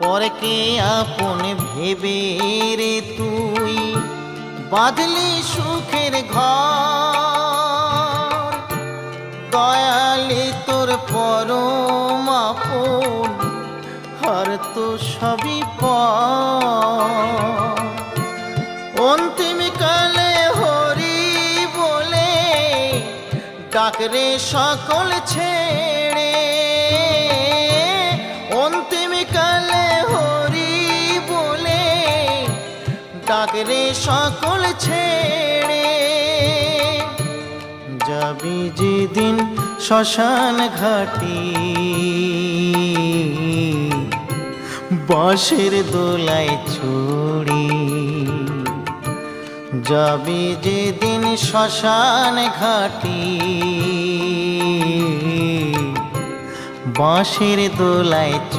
পরকে আপন ভেবে রে তুই বাঁধলি সুখের ঘর। দয়ালি তোর পরম আপন আর তো সবই পর। অন্তিম কালে হরি বলে ডাকরে সকল ছেড়ে। অন্তিম কালে হরি বলে ডাকরে সকল ছেড়ে। যাবি যেদিন শ্মশান ঘাটি বাঁশের দোলায় ছড়ি। যাবি যেদিন শ্মশান ঘাটি বাঁশের দোলায়